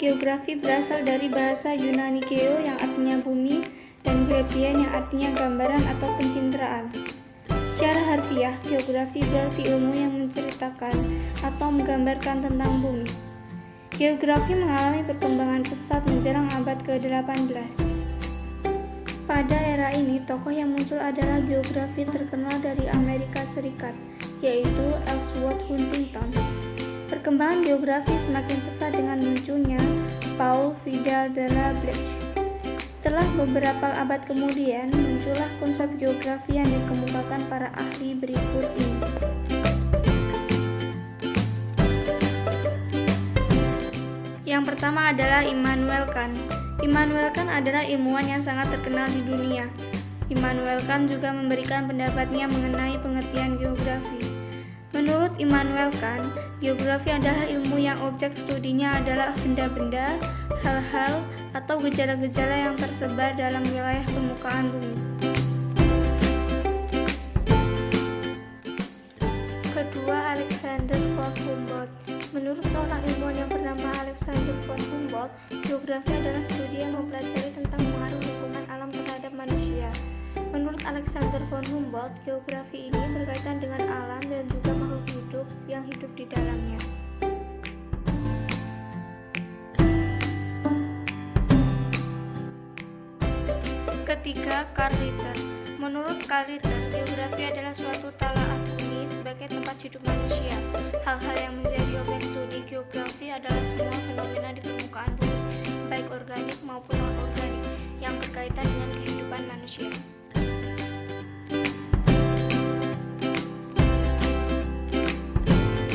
Geografi berasal dari bahasa Yunani geo yang artinya bumi dan graphian yang artinya gambaran atau pencitraan. Secara harfiah, geografi berarti ilmu yang menceritakan atau menggambarkan tentang bumi. Geografi mengalami perkembangan pesat menjelang abad ke-18. Pada era ini, tokoh yang muncul adalah geografi terkenal dari Amerika Serikat, yaitu Ellsworth Huntington. Perkembangan geografi semakin pesat dengan munculnya Paul Vidal de la Bleche. Setelah beberapa abad kemudian, muncullah konsep geografi yang dikemukakan para ahli berikut ini. Yang pertama adalah Immanuel Kant. Immanuel Kant adalah ilmuwan yang sangat terkenal di dunia. Immanuel Kant juga memberikan pendapatnya mengenai pengertian geografi. Menurut Immanuel Kant, geografi adalah ilmu yang objek studinya adalah benda-benda, hal-hal, atau gejala-gejala yang tersebar dalam wilayah permukaan bumi. Kedua, Alexander von Humboldt. Menurut seorang ilmuwan yang bernama Alexander von Humboldt, geografi adalah studi yang mempelajari tentang pengaruh lingkungan alam terhadap manusia. Menurut Alexander von Humboldt, geografi ini berkaitan dengan alam dan juga makhluk hidup yang hidup di dalamnya. Ketiga, Carl Ritter. Menurut Carl Ritter, geografi adalah suatu talaah bumi sebagai tempat hidup manusia. Hal-hal yang menjadi objek studi geografi adalah semua fenomena di permukaan bumi, baik organik maupun non-organik, yang berkaitan dengan kehidupan manusia.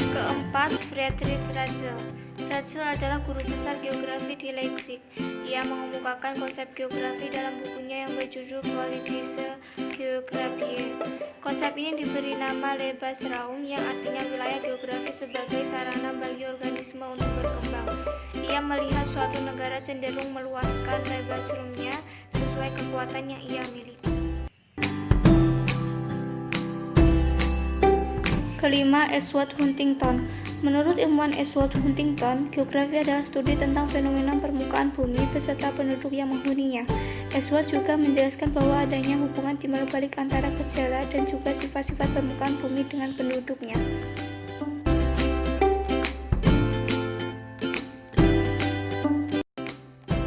Keempat, Friedrich Ratzel. Ratzel adalah guru besar geografi di Leipzig. Ia mengemukakan konsep geografi dalam bukunya yang berjudul Politische Geographie. Konsep ini diberi nama Lebensraum yang artinya wilayah geografi sebagai sarana bagi organisme untuk berkembang. Ia melihat suatu negara cenderung meluaskan Lebensraumnya sesuai kekuatan yang ia miliki. Kelima, Ellsworth Huntington. Menurut ilmuwan Ellsworth Huntington, geografi adalah studi tentang fenomena permukaan bumi beserta penduduk yang menghuninya. Ellsworth juga menjelaskan bahwa adanya hubungan timbal balik antara gejala dan juga sifat-sifat permukaan bumi dengan penduduknya.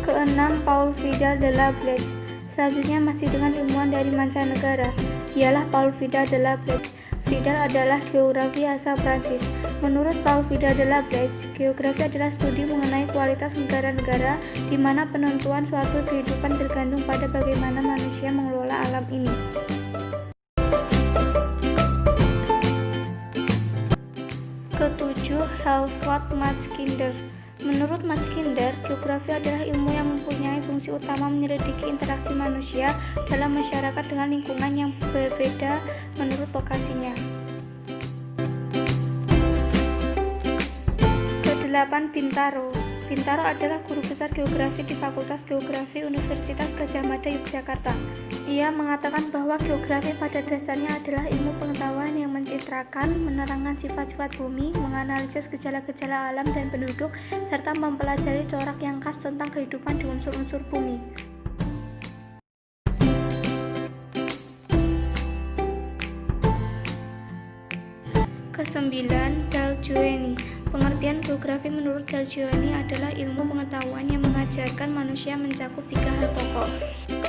Keenam, Paul Vidal de la Bleche. Selanjutnya masih dengan ilmuwan dari mancanegara. Dialah Paul Vidal de la Bleche. Vidal adalah geografi asal Prancis. Menurut Paul Vidal de la Bleche, geografi adalah studi mengenai kualitas negara-negara di mana penentuan suatu kehidupan tergantung pada bagaimana manusia mengelola alam ini. Ketujuh, Halford Matskinder. Menurut Matskinder, geografi adalah ilmu yang mempunyai fungsi utama menyelidiki interaksi manusia dalam masyarakat dengan lingkungan yang berbeda menurut lokasinya. Kedelapan, Bintaro. Bintaro adalah guru besar geografi di Fakultas Geografi Universitas Gadjah Mada, Yogyakarta. Ia mengatakan bahwa geografi pada dasarnya adalah ilmu pengetahuan yang mencitrakan, menerangkan sifat-sifat bumi, menganalisis gejala-gejala alam dan penduduk, serta mempelajari corak yang khas tentang kehidupan di unsur-unsur bumi. Kesembilan, Dalgioni. Pengertian geografi menurut Dalgioni adalah ilmu pengetahuan yang mengajarkan manusia mencakup tiga hal pokok.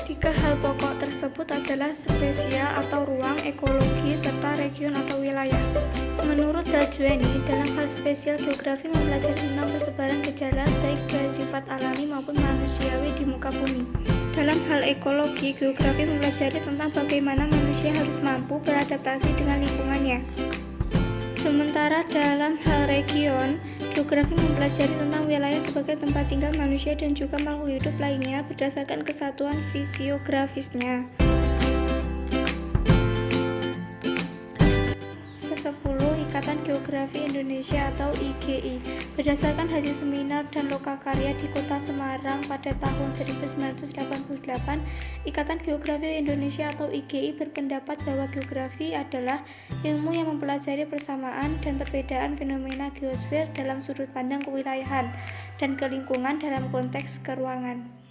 Tiga hal pokok tersebut adalah spesial atau ruang, ekologi, serta region atau wilayah. Menurut Dalgioni, dalam hal spesial, geografi mempelajari tentang persebaran gejala baik bersifat alami maupun manusiawi di muka bumi. Dalam hal ekologi, geografi mempelajari tentang bagaimana manusia harus mampu beradaptasi dengan lingkungannya. Sementara dalam hal region, geografi mempelajari tentang wilayah sebagai tempat tinggal manusia dan juga makhluk hidup lainnya berdasarkan kesatuan fisiografisnya. Ke-10, Ikatan Geografi Indonesia atau IGI. Berdasarkan hasil seminar dan lokakarya di Kota Semarang pada tahun 1988, Ikatan Geografi Indonesia atau IGI berpendapat bahwa geografi adalah ilmu yang mempelajari persamaan dan perbedaan fenomena geosfer dalam sudut pandang kewilayahan dan kelingkungan dalam konteks keruangan.